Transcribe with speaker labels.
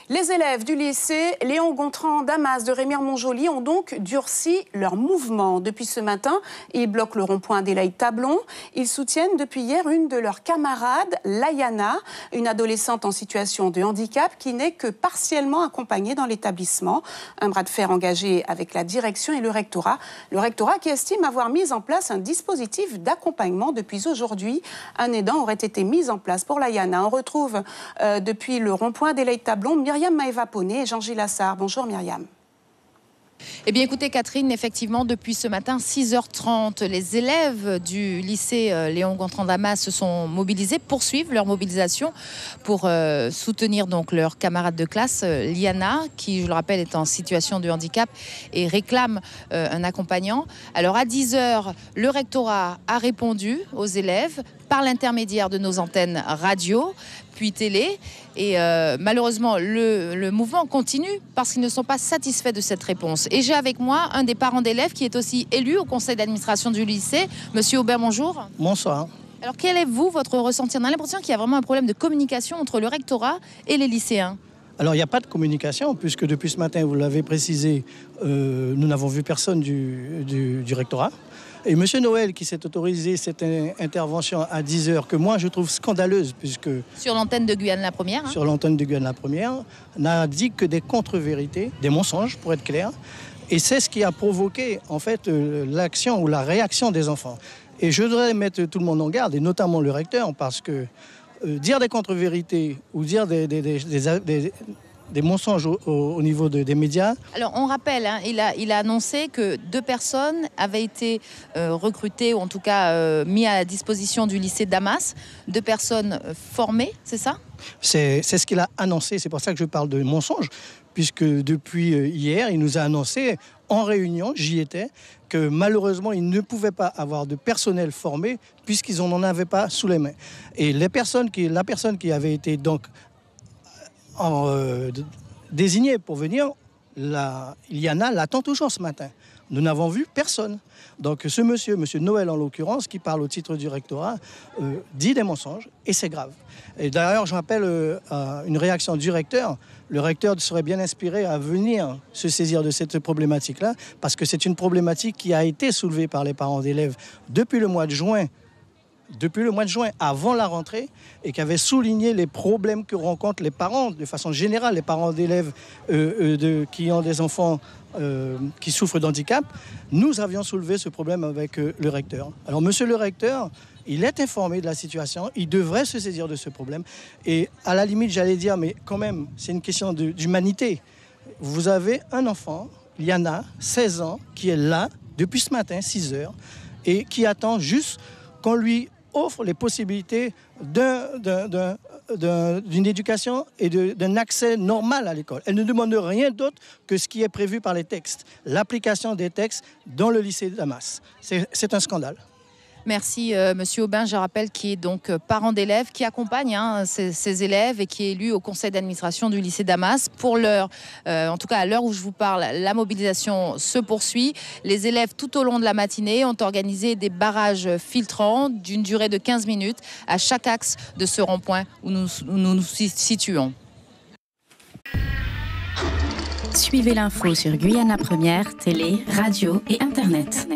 Speaker 1: Les élèves du lycée Léon Gontran Damas de Remire-Montjoly ont donc durci leur mouvement. Depuis ce matin, ils bloquent le rond-point d'Élaïde-Tablon. Ils soutiennent depuis hier une de leurs camarades, Layana, une adolescente en situation de handicap qui n'est que partiellement accompagnée dans l'établissement. Un bras de fer engagé avec la direction et le rectorat. Le rectorat qui estime avoir mis en place un dispositif d'accompagnement depuis aujourd'hui. Un aidant aurait été mis en place pour Layana. On retrouve depuis le rond-point d'Élaïde-Tablon Myriam Maeva-Poney et Jean-Gilles Lassard. Bonjour Myriam.
Speaker 2: Eh bien écoutez Catherine, effectivement depuis ce matin 6h30, les élèves du lycée Léon Gontran Damas se sont mobilisés, poursuivent leur mobilisation pour soutenir donc leur camarade de classe Liana, qui je le rappelle est en situation de handicap et réclame un accompagnant. Alors à 10h, le rectorat a répondu aux élèves par l'intermédiaire de nos antennes radio puis télé. Et malheureusement, le mouvement continue parce qu'ils ne sont pas satisfaits de cette réponse. Et j'ai avec moi un des parents d'élèves qui est aussi élu au conseil d'administration du lycée. Monsieur Aubert, bonjour.
Speaker 3: Bonsoir.
Speaker 2: Alors, quel est, votre ressenti? On a l'impression qu'il y a vraiment un problème de communication entre le rectorat et les lycéens.
Speaker 3: Alors, il n'y a pas de communication, puisque depuis ce matin, vous l'avez précisé, nous n'avons vu personne du rectorat. Et M. Noël, qui s'est autorisé cette intervention à 10h, que moi je trouve scandaleuse, puisque...
Speaker 2: Sur l'antenne de Guyane la Première.
Speaker 3: Sur l'antenne de Guyane la Première, n'a dit que des contre-vérités, des mensonges, pour être clair. Et c'est ce qui a provoqué, en fait, l'action ou la réaction des enfants. Et je voudrais mettre tout le monde en garde, et notamment le recteur, parce que dire des contre-vérités ou dire des mensonges au niveau des médias.
Speaker 2: Alors on rappelle, hein, il a annoncé que 2 personnes avaient été recrutées, ou en tout cas mis à la disposition du lycée Damas, 2 personnes formées, c'est ça?
Speaker 3: C'est ce qu'il a annoncé, c'est pour ça que je parle de mensonges, puisque depuis hier, il nous a annoncé en réunion, j'y étais, que malheureusement, ils ne pouvaient pas avoir de personnel formé, puisqu'ils n'en avaient pas sous les mains. Et la personne qui avait été donc désigné pour venir, Iliana l'attend toujours ce matin. Nous n'avons vu personne. Donc ce monsieur Noël en l'occurrence, qui parle au titre du rectorat, dit des mensonges et c'est grave. Et d'ailleurs, je rappelle une réaction du recteur. Le recteur serait bien inspiré à venir se saisir de cette problématique-là, parce que c'est une problématique qui a été soulevée par les parents d'élèves depuis le mois de juin, avant la rentrée, et qui avait souligné les problèmes que rencontrent les parents, de façon générale, les parents d'élèves qui ont des enfants qui souffrent d'handicap. Nous avions soulevé ce problème avec le recteur. Alors, monsieur le recteur, il est informé de la situation, il devrait se saisir de ce problème. Et à la limite, j'allais dire, mais quand même, c'est une question d'humanité. Vous avez un enfant, Liana, 16 ans, qui est là depuis ce matin, 6h, et qui attend juste qu'on lui offre les possibilités d'une éducation et d'un accès normal à l'école. Elle ne demande rien d'autre que ce qui est prévu par les textes, l'application des textes dans le lycée de Damas. C'est un scandale.
Speaker 2: Merci Monsieur Aubin, je rappelle qui est donc parent d'élèves, qui accompagne ces élèves et qui est élu au conseil d'administration du lycée Damas. Pour l'heure, en tout cas à l'heure où je vous parle, la mobilisation se poursuit. Les élèves tout au long de la matinée ont organisé des barrages filtrants d'une durée de 15 minutes à chaque axe de ce rond-point où nous nous situons.
Speaker 4: Suivez l'info sur Guyane la Première, télé, radio et Internet.